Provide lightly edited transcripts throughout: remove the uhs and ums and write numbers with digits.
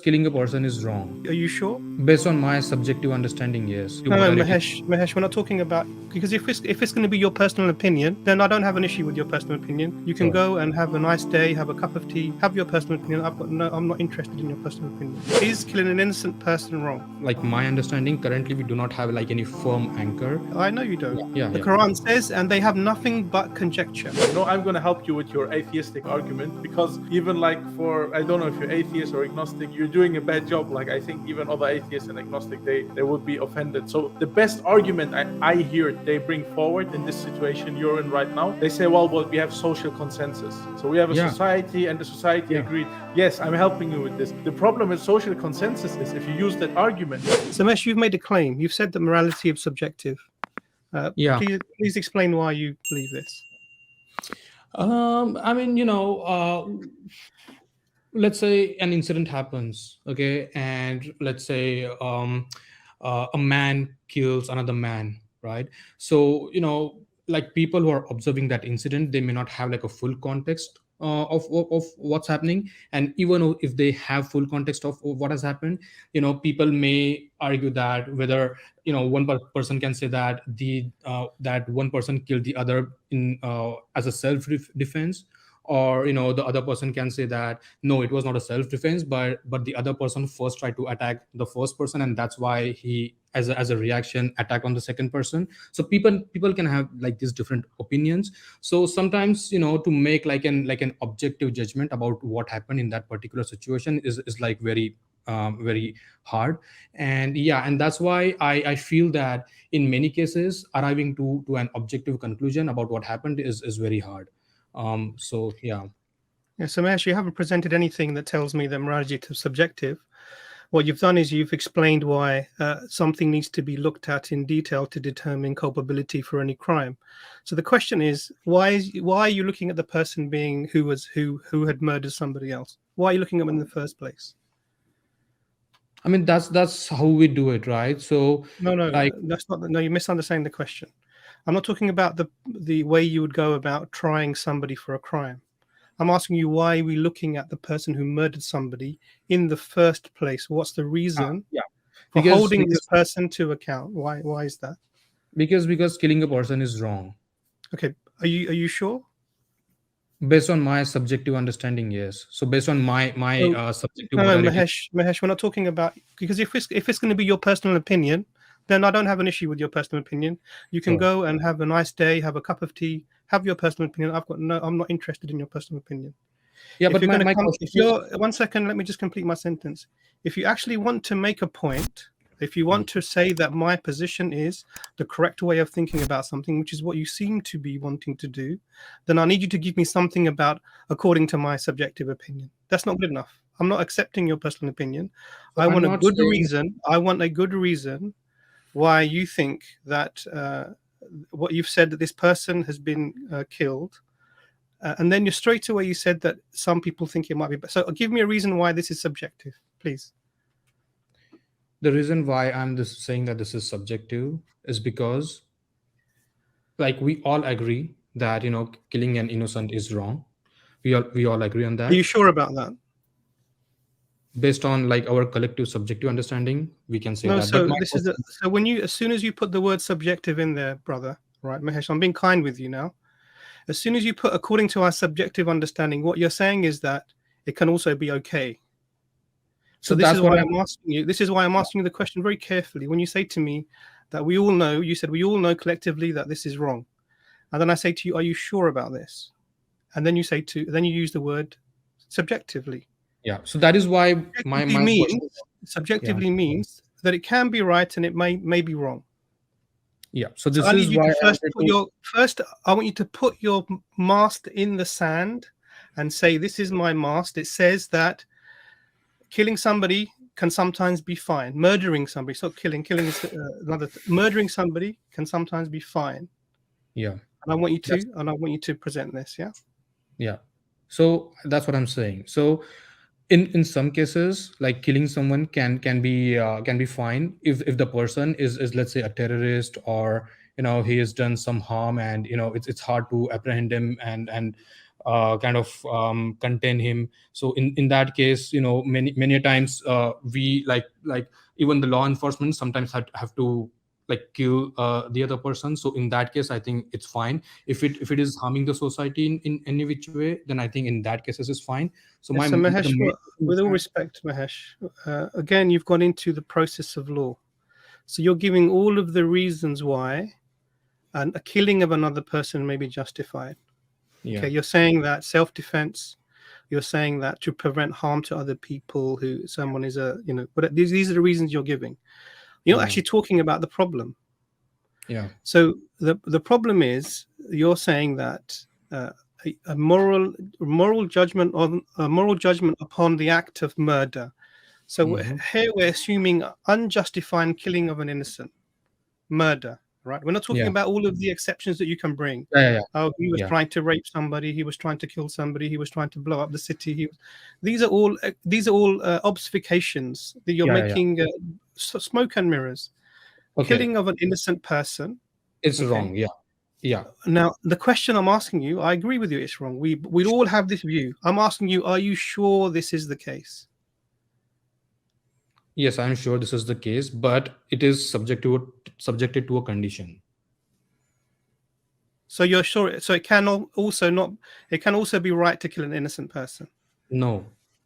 killing a person is wrong. Are you sure? Based on my subjective understanding, yes. No, Mahesh, we're not talking about, because if it's going to be your personal opinion, then I don't have an issue with your personal opinion. You can Sure. go and have a nice day, have a cup of tea, have your personal opinion. I'm not interested in your personal opinion. Is killing an innocent person wrong? Like my understanding, currently we do not have like any firm anchor. I know you don't. Yeah, The yeah. Quran says, and they have nothing but conjecture. I'm going to help you with your atheistic argument, because even like I don't know if you're atheist or agnostic, you're doing a bad job. Like I think even other atheists and agnostic, they would be offended. So the best argument I hear they bring forward in this situation you're in right now, they say, well, we have social consensus. So we have a society, and the society agreed. Yes, I'm helping you with this. The problem with social consensus is if you use that argument. Samesh, you've made a claim. You've said that morality is subjective. Please explain why you believe this. I mean, let's say an incident happens, okay, and let's say a man kills another man, right? So like people who are observing that incident, they may not have like a full context of what's happening, and even if they have full context of what has happened, people may argue that whether one person can say that that one person killed the other in as a self defense, or the other person can say that no, it was not a self defense, but the other person first tried to attack the first person, and that's why he as a reaction attacked on the second person. So people can have like these different opinions. So sometimes to make like an objective judgment about what happened in that particular situation is like very very hard. And that's why I feel that in many cases arriving to an objective conclusion about what happened is very hard. So yeah. So Mahesh, you haven't presented anything that tells me that morality is subjective. What you've done is you've explained why something needs to be looked at in detail to determine culpability for any crime. So the question is, why are you looking at the person being who had murdered somebody else? Why are you looking at them in the first place? I mean, that's how we do it, right? So no, that's not. No, you're misunderstanding the question. I'm not talking about the way you would go about trying somebody for a crime. I'm asking you, why are we looking at the person who murdered somebody in the first place? What's the reason for holding this person to account? Why is that? Because killing a person is wrong. Okay, are you sure? Based on my subjective understanding, yes. So based on my subjective Mahesh, we're not talking about, because if it's going to be your personal opinion, then I don't have an issue with your personal opinion. You can go and have a nice day, have a cup of tea, have your personal opinion. I'm not interested in your personal opinion. Yeah, but one second, let me just complete my sentence. If you actually want to make a point, if you want to say that my position is the correct way of thinking about something, which is what you seem to be wanting to do, then I need you to give me something about according to my subjective opinion. That's not good enough. I'm not accepting your personal opinion. I want a good reason why you think that what you've said, that this person has been killed, and then straight away you said that some people think it might be. So give me a reason why this is subjective, please. The reason why I'm saying that this is subjective is because, like, we all agree that killing an innocent is wrong. We all agree on that. Are you sure about that? Based on like our collective subjective understanding, we can say that. So as soon as you put the word subjective in there, brother, right, Mahesh, I'm being kind with you now. As soon as you put according to our subjective understanding, what you're saying is that it can also be okay. So this is why I'm asking you. This is why I'm asking you the question very carefully. When you say to me that we all know, you said we all know collectively that this is wrong, and then I say to you, are you sure about this? And then you you use the word subjectively. Yeah. So that is why subjectively means that it can be right and it may be wrong. Yeah. So this is why I want you to put your mast in the sand and say, this is my mast. It says that killing somebody can sometimes be fine. Murdering somebody, so killing is another. Murdering somebody can sometimes be fine. Yeah. And I want you to present this. Yeah. Yeah. So that's what I'm saying. So in some cases, like killing someone can be fine if the person is let's say a terrorist, or he has done some harm, and it's hard to apprehend him and kind of contain him. So in that case, many times we like even the law enforcement sometimes have to like kill the other person. So in that case, I think it's fine. If it is harming the society in any which way, then I think in that cases is fine. So Yes, my so the Mahesh, main thing with is all that, respect, Mahesh, again, you've gone into the process of law. So you're giving all of the reasons why a killing of another person may be justified. yeah, Okay, you're saying that self-defense. You're saying that to prevent harm to other people who someone is but these are the reasons you're giving. You're not yeah, actually talking about the problem. yeah, So the problem is you're saying that a moral judgment on a moral judgment upon the act of murder. So hmm, here we're assuming unjustified killing of an innocent, murder, right? We're not talking yeah, about all of the exceptions that you can bring. yeah, yeah, yeah, Oh, he was yeah, trying to rape somebody. He was trying to kill somebody. He was trying to blow up the city. These are all obfuscations that you're yeah, yeah. making, smoke and mirrors. Okay, Killing of an innocent person. it's Okay. wrong. Yeah, yeah. Now the question I'm asking you, I agree with you. It's wrong. We all have this view. I'm asking you, are you sure this is the case? Yes, I'm sure this is the case, but it is subjected to a condition. So you're sure. So it can also not. It can also be right to kill an innocent person. No,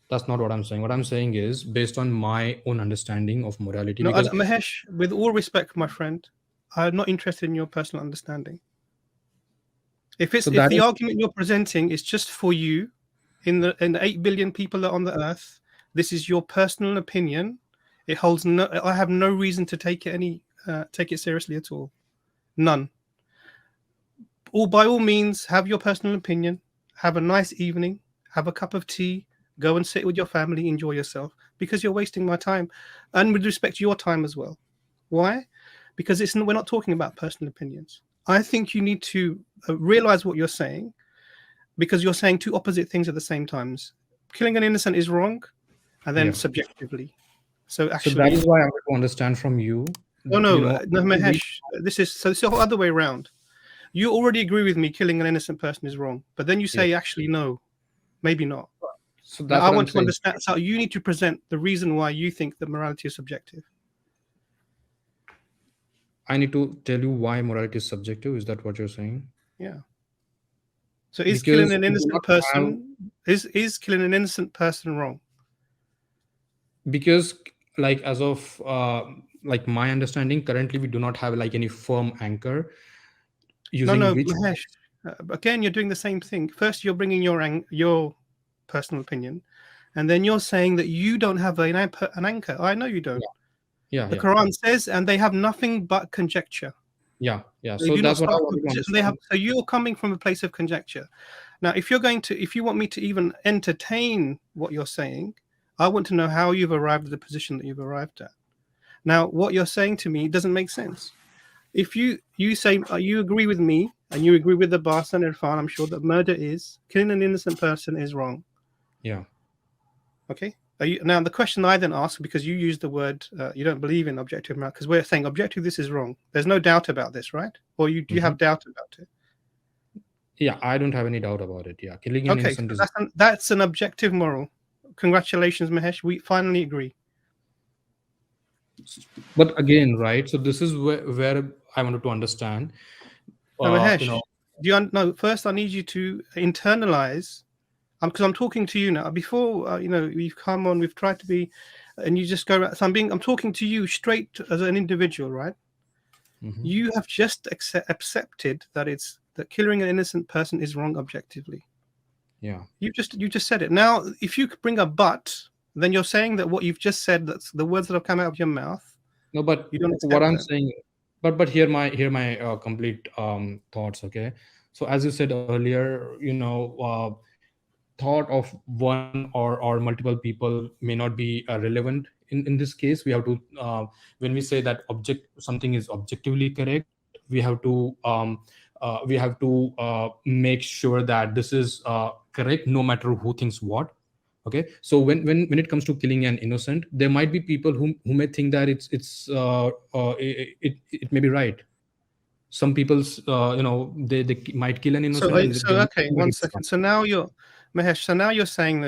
that's not what I'm saying. What I'm saying is based on my own understanding of morality, No, because Mahesh, with all respect, my friend, I'm not interested in your personal understanding. so If that the is argument you're presenting is just for you, in the 8 billion people that are on the earth, this is your personal opinion. It holds no. I have no reason to take it seriously at all. None. By all means, have your personal opinion. Have a nice evening. Have a cup of tea. Go and sit with your family. Enjoy yourself, because you're wasting my time, and with respect to your time as well. Why? Because we're not talking about personal opinions. I think you need to realize what you're saying, because you're saying two opposite things at the same times. Killing an innocent is wrong, and then yeah. subjectively. So So that is actually, why I want to understand from you, no, you no, know, no, we, Mahesh. This is so. It's the other way around. You already agree with me. Killing an innocent person is wrong, but then you yeah. say, actually, no, maybe not. So Now, that's I what I'm want to saying. understand. So you need to present the reason why you think that morality is subjective. I need to tell you why morality is subjective. Is that what you're saying? Yeah. So is killing Because an we do innocent not have, person is killing an innocent person wrong? because like as of like my understanding, currently we do not have like any firm anchor No, using no, which, Mahesh. Again, you're doing the same thing. First, you're bringing your personal opinion, and then you're saying that you don't have an anchor. I know you don't. yeah, yeah, The yeah, Quran says, and they have nothing but conjecture. yeah, yeah. They So do not that's what I start wanted with. to They have. understand. So you're coming from a place of conjecture. Now, if you want me to even entertain what you're saying, I want to know how you've arrived at the position that you've arrived at. Now, what you're saying to me doesn't make sense. If you say you agree with me and you agree with the Bas and Irfan, I'm sure that murder is killing an innocent person is wrong. Yeah. Okay. Now the question I then ask, because you use the word, you don't believe in objective morality, because we're saying objective, this is wrong. There's no doubt about this, right? Or do you Hmm. have doubt about it? Yeah, I don't have any doubt about it. Yeah, killing an Okay, so innocent is. that's an objective moral. Congratulations, Mahesh. We finally agree. But again, right? So this is where I wanted to understand. Now, You Mahesh, know, no? First, I need you to internalize. Because I'm talking to you now. Before, we've come on, we've tried to be, and you just go. So I'm talking to you straight as an individual, right? mhm. You have just accepted that killing an innocent person is wrong objectively. Yeah. You just said it. Now, if you could bring a but, then you're saying that what you've just said, that's the words that have come out of your mouth, No, but you don't what accept I'm them. saying, but hear my complete thoughts. Okay, so as you said earlier, thought of one or multiple people may not be relevant in this case. We have to when we say that object something is objectively correct, we have to make sure that this is correct no matter who thinks what. Okay, so when it comes to killing an innocent, there might be people who may think that it may be right. Some people's they might kill an innocent and So then okay, one second. So now you're Mahesh. So now you're saying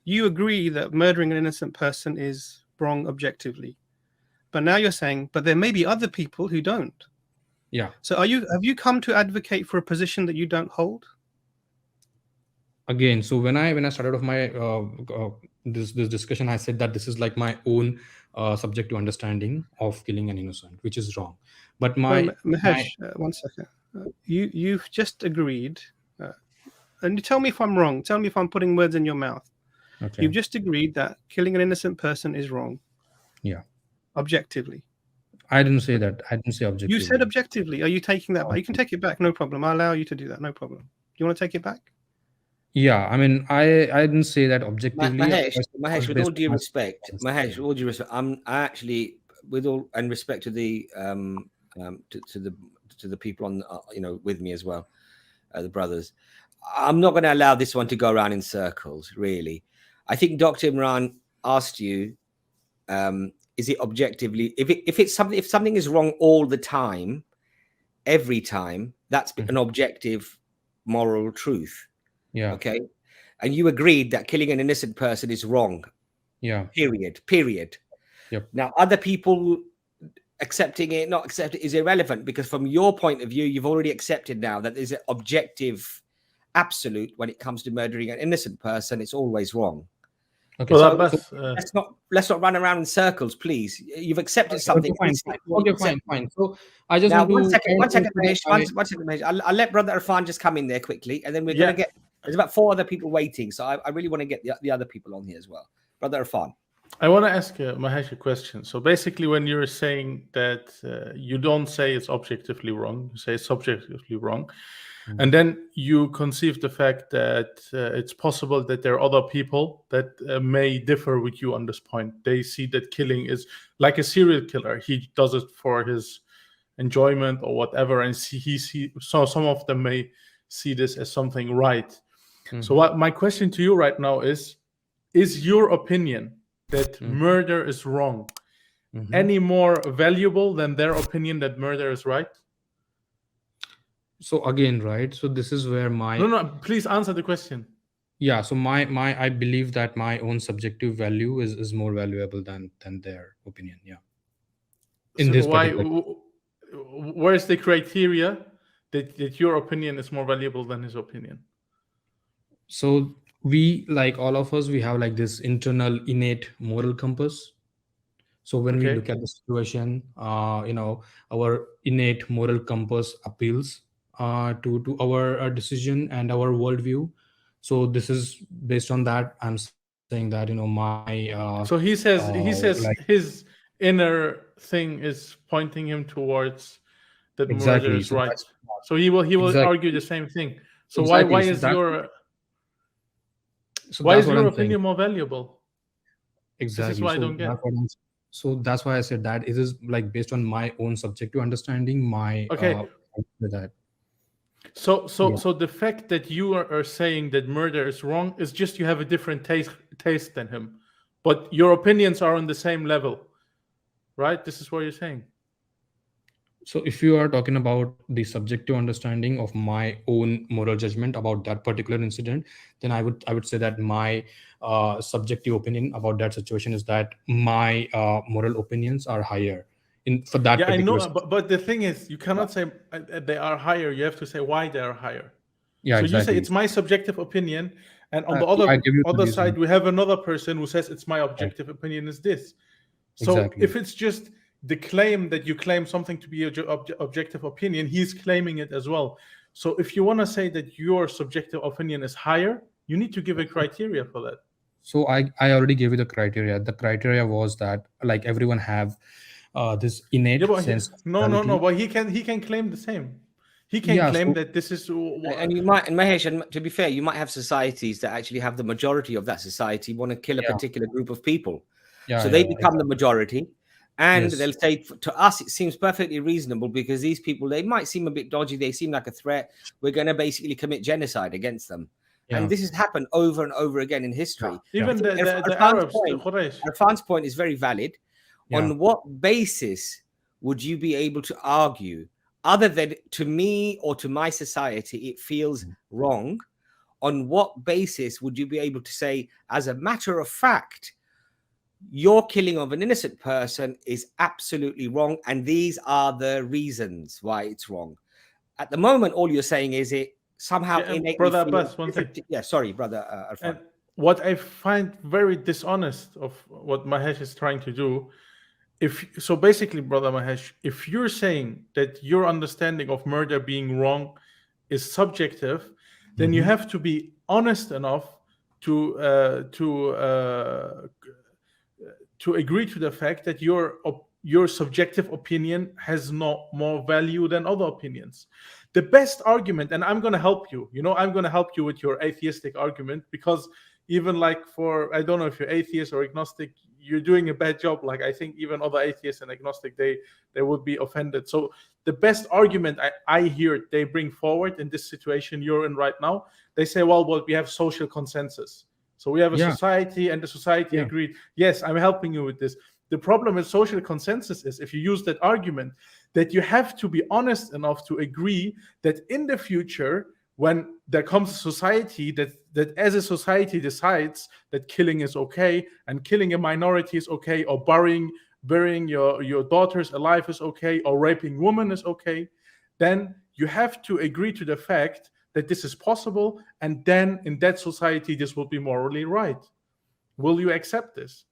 you agree that murdering an innocent person is wrong objectively, but now you're saying, but there may be other people who don't. Yeah. So have you come to advocate for a position that you don't hold? Again, so when I started off my this discussion, I said that this is like my own subjective understanding of killing an innocent, which is wrong. But Mahesh, one second. You've just agreed, and you tell me if I'm wrong. Tell me if I'm putting words in your mouth. okay. You've just agreed that killing an innocent person is wrong. Yeah. Objectively. I didn't say that. I didn't say objectively. You said objectively. Are you taking that back? You can take it back, no problem. I'll allow you to do that, no problem. Do you want to take it back? Yeah, I mean, I didn't say that objectively. Mahesh, with all due respect, I'm actually, with all and respect to the to the people on with me as well, the brothers, I'm not going to allow this one to go around in circles. Really, I think Dr. Imran asked you, is it objectively, if something is wrong all the time, every time, that's an objective moral truth. Yeah. Okay. And you agreed that killing an innocent person is wrong. Yeah. Period. Yep. Now, other people accepting it, not accepting it is irrelevant, because from your point of view, you've already accepted now that there's an objective absolute when it comes to murdering an innocent person. It's always wrong. Okay. Well, So let's not run around in circles, please. You've accepted something. Okay, fine. So I just now, want to one second, Mahesh. I'll let Brother Irfan just come in there quickly, and then we're going to get. There's about 4 other people waiting, so I really want to get the other people on here as well. Brother Irfan. I want to ask Mahesh a question. So basically, when you're saying that you don't say it's objectively wrong, you say it's subjectively wrong, and then you conceive the fact that it's possible that there are other people that may differ with you on this point. They see that killing is like a serial killer. He does it for his enjoyment or whatever, and so some of them may see this as something right. So my question to you right now is your opinion that murder is wrong any more valuable than their opinion that murder is right? So again, right? So this is where No, please answer the question. Yeah, so I believe that my own subjective value is more valuable than their opinion. Yeah. In So this where is the criteria that your opinion is more valuable than his opinion? So we, like all of us, we have like this internal innate moral compass. So when we look at the situation, our innate moral compass appeals to our decision and our worldview. So this is based on that. I'm saying that so he says his inner thing is pointing him towards that murder is right. So he will argue the same thing. So why is your opinion more valuable? Exactly. This is why I don't get. So that's why I said that it is like based on my own subjective understanding. That. So the fact that you are saying that murder is wrong is just you have a different taste than him, but your opinions are on the same level, right? This is what you're saying. So if you are talking about the subjective understanding of my own moral judgment about that particular incident, then I would say that my subjective opinion about that situation is that my moral opinions are higher for that. Yeah, I know, but the thing is, you cannot say they are higher. You have to say why they are higher. Yeah, so exactly. You say it's my subjective opinion, and on the other side, we have another person who says it's my objective opinion is this. So if it's just the claim that you claim something to be an objective opinion, he's claiming it as well. So if you want to say that your subjective opinion is higher, you need to give a criteria for that. So I already gave you the criteria. The criteria was that like everyone have this innate sense. No. But he can claim the same. He can claim that this is. And you might, and Mahesh, and to be fair, you might have societies that actually have the majority of that society want to kill a particular group of people. So they become the majority. And they'll say, to us, it seems perfectly reasonable because these people, they might seem a bit dodgy. They seem like a threat. We're going to basically commit genocide against them. Yeah. And this has happened over and over again in history. Even the Arabs, Irfan's point is very valid. On what basis would you be able to argue other than to me or to my society, it feels wrong, on what basis would you be able to say, as a matter of fact, your killing of an innocent person is absolutely wrong, and these are the reasons why it's wrong? At the moment, all you're saying is it somehow innately Brother feels Abbas, one thing. Yeah, sorry, brother Alfan. What I find very dishonest of what Mahesh is trying to do, so basically, brother Mahesh, if you're saying that your understanding of murder being wrong is subjective, then you have to be honest enough to agree to the fact that your subjective opinion has no more value than other opinions. The best argument, and I'm going to help you, I'm going to help you with your atheistic argument, because even like I don't know if you're atheist or agnostic, you're doing a bad job. Like, I think even other atheists and agnostic, they would be offended. So the best argument I hear they bring forward in this situation you're in right now, they say, well, we have social consensus. So we have a society, and the society agreed. Yes, I'm helping you with this. The problem with social consensus is, if you use that argument, that you have to be honest enough to agree that in the future, when there comes a society that as a society decides that killing is okay, and killing a minority is okay, or burying your daughters alive is okay, or raping women is okay, then you have to agree to the fact that this is possible, and then in that society this will be morally right. Will you accept this?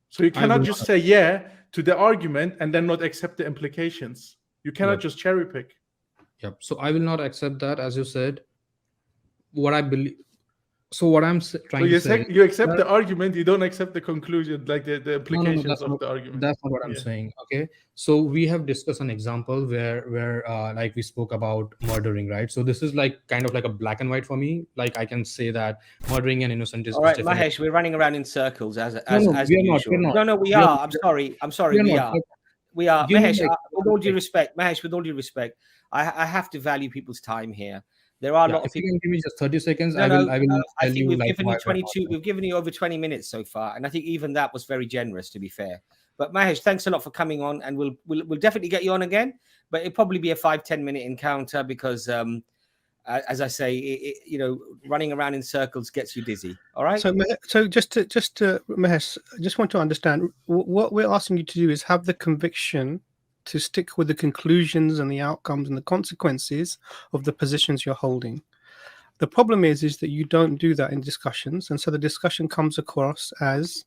So you cannot just say yeah to the argument and then not accept the implications. You cannot just cherry pick. Yep. So I will not accept that, as you said. What I believe. So what I'm trying to say. You accept the argument, you don't accept the conclusion, like the implications of the argument. That's not what I'm saying. Okay. So we have discussed an example where like we spoke about murdering, right? So this is like kind of like a black and white for me. Like, I can say that murdering an innocent is. All right, Mahesh, we're running around in circles as usual. No, we are. I'm sorry. We are. Mahesh, with all due respect, I have to value people's time here. There are a lot of people. If you can give me just 30 seconds, I will I think we've given you over 20 minutes so far, and I think even that was very generous, to be fair. But Mahesh, thanks a lot for coming on, and we'll definitely get you on again. But it'll probably be a 5-10 minute encounter, because as I say, running around in circles gets you dizzy. All right. So just to Mahesh, I just want to understand what we're asking you to do is have the conviction to stick with the conclusions and the outcomes and the consequences of the positions you're holding. The problem is that you don't do that in discussions, and so the discussion comes across as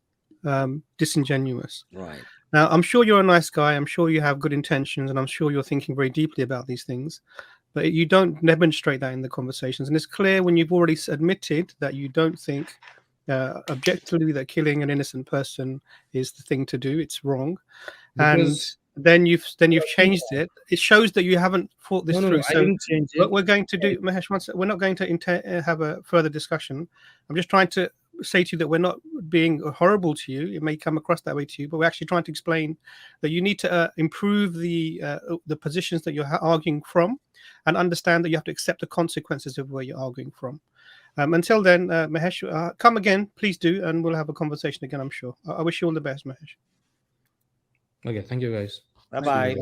disingenuous. Right. Now, I'm sure you're a nice guy. I'm sure you have good intentions, and I'm sure you're thinking very deeply about these things, but you don't demonstrate that in the conversations. And it's clear when you've already admitted that you don't think objectively that killing an innocent person is the thing to do. It's wrong. Because then you've changed it. It shows that you haven't thought this through. I didn't change it. What we're going to do, Mahesh, we're not going to have a further discussion. I'm just trying to say to you that we're not being horrible to you. It may come across that way to you, but we're actually trying to explain that you need to improve the positions that you're arguing from, and understand that you have to accept the consequences of where you're arguing from. Until then, Mahesh, come again, please do, and we'll have a conversation again, I'm sure. I wish you all the best, Mahesh. Okay, thank you guys. Bye-bye.